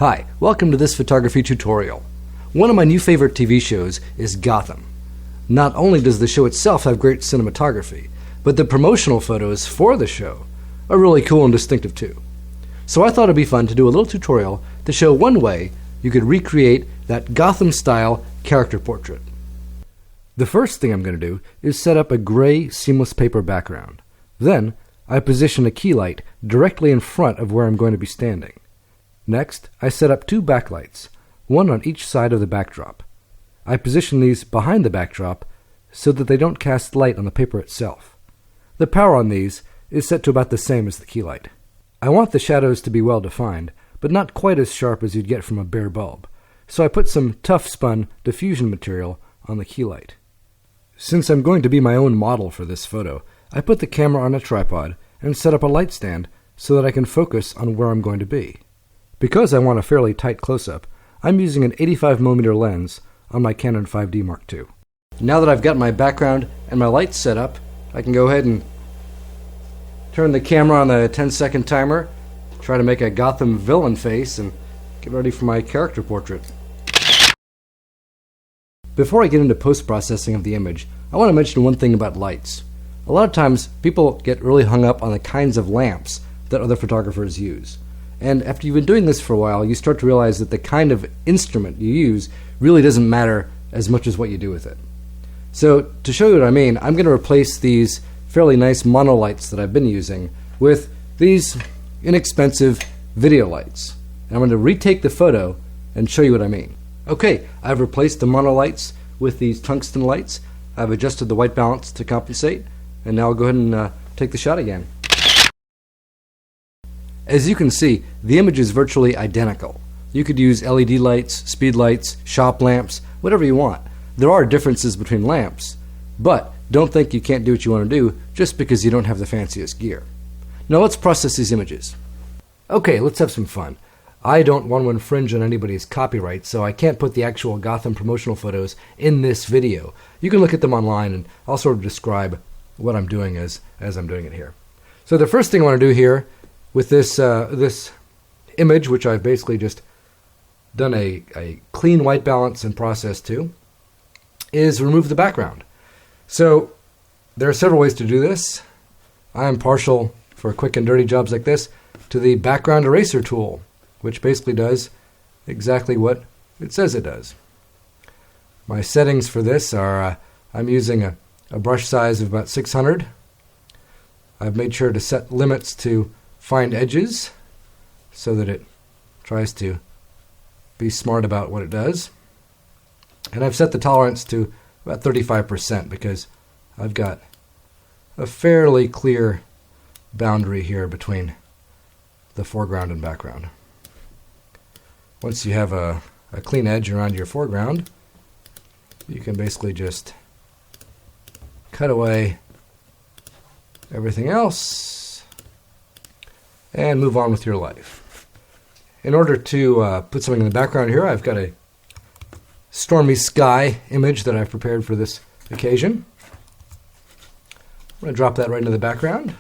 Hi, welcome to this photography tutorial. One of my new favorite TV shows is Gotham. Not only does the show itself have great cinematography, but the promotional photos for the show are really cool and distinctive too. So I thought it'd be fun to do a little tutorial to show one way you could recreate that Gotham-style character portrait. The first thing I'm going to do is set up a gray seamless paper background. Then I position a key light directly in front of where I'm going to be standing. Next, I set up two backlights, one on each side of the backdrop. I position these behind the backdrop so that they don't cast light on the paper itself. The power on these is set to about the same as the key light. I want the shadows to be well defined, but not quite as sharp as you'd get from a bare bulb, so I put some tough spun diffusion material on the key light. Since I'm going to be my own model for this photo, I put the camera on a tripod and set up a light stand so that I can focus on where I'm going to be. Because I want a fairly tight close-up, I'm using an 85mm lens on my Canon 5D Mark II. Now that I've got my background and my lights set up, I can go ahead and turn the camera on the 10-second timer, try to make a Gotham villain face, and get ready for my character portrait. Before I get into post-processing of the image, I want to mention one thing about lights. A lot of times, people get really hung up on the kinds of lamps that other photographers use. And after you've been doing this for a while, you start to realize that the kind of instrument you use really doesn't matter as much as what you do with it. So, to show you what I mean, I'm going to replace these fairly nice monolights that I've been using with these inexpensive video lights. And I'm going to retake the photo and show you what I mean. Okay, I've replaced the monolights with these tungsten lights. I've adjusted the white balance to compensate, and now I'll go ahead and take the shot again. As you can see, the image is virtually identical. You could use LED lights, speed lights, shop lamps, whatever you want. There are differences between lamps, but don't think you can't do what you want to do just because you don't have the fanciest gear. Now let's process these images. Okay, let's have some fun. I don't want to infringe on anybody's copyright, so I can't put the actual Gotham promotional photos in this video. You can look at them online, and I'll sort of describe what I'm doing as I'm doing it here. So the first thing I want to do here with this image, which I've basically just done a clean white balance and process to, is remove the background. So there are several ways to do this. I am partial, for quick and dirty jobs like this, to the background eraser tool, which basically does exactly what it says it does. My settings for this are I'm using a brush size of about 600. I've made sure to set limits to find edges so that it tries to be smart about what it does. And I've set the tolerance to about 35% because I've got a fairly clear boundary here between the foreground and background. Once you have a clean edge around your foreground, you can basically just cut away everything else and move on with your life. In order to put something in the background here, I've got a stormy sky image that I've prepared for this occasion. I'm going to drop that right into the background.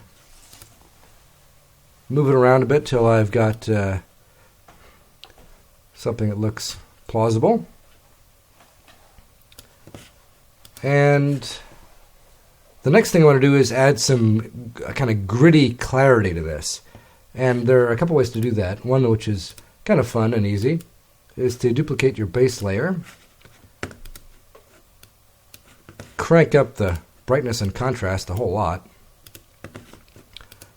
Move it around a bit till I've got something that looks plausible. And the next thing I want to do is add some kind of gritty clarity to this. And there are a couple ways to do that. One, which is kind of fun and easy, is to duplicate your base layer, crank up the brightness and contrast a whole lot,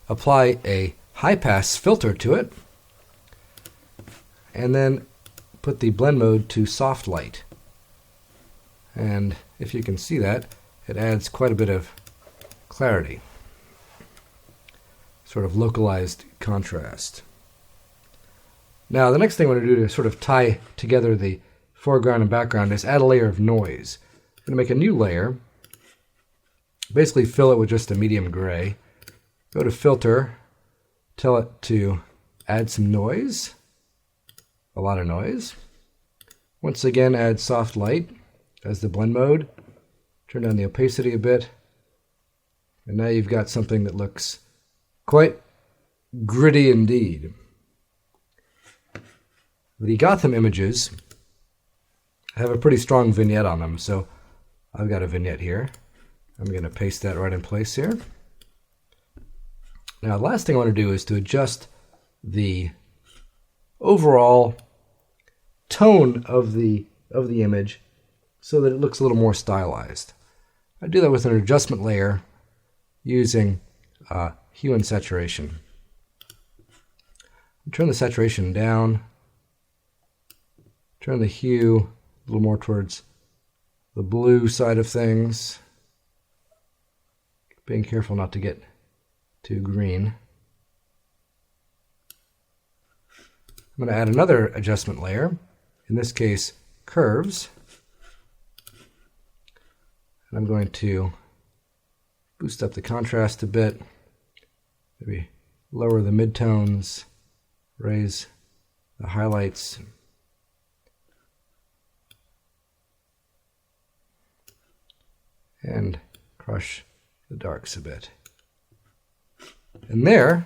apply a high-pass filter to it, and then put the blend mode to soft light. And if you can see that, it adds quite a bit of clarity, sort of localized contrast. Now the next thing I want to do to sort of tie together the foreground and background is add a layer of noise. I'm going to make a new layer, basically fill it with just a medium gray, go to filter, tell it to add some noise, a lot of noise. Once again, add soft light as the blend mode, turn down the opacity a bit, and now you've got something that looks quite gritty indeed. The Gotham images have a pretty strong vignette on them, so I've got a vignette here. I'm going to paste that right in place here. Now, the last thing I want to do is to adjust the overall tone of the image so that it looks a little more stylized. I do that with an adjustment layer using hue and saturation. Turn the saturation down, turn the hue a little more towards the blue side of things, being careful not to get too green. I'm going to add another adjustment layer, in this case curves, and I'm going to boost up the contrast a bit, maybe lower the midtones, raise the highlights, and crush the darks a bit. And there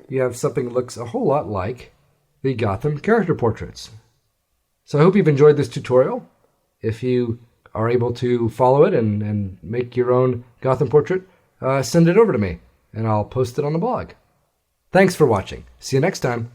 you have something that looks a whole lot like the Gotham character portraits. So I hope you've enjoyed this tutorial. If you are able to follow it and make your own Gotham portrait, send it over to me and I'll post it on the blog. Thanks for watching. See you next time.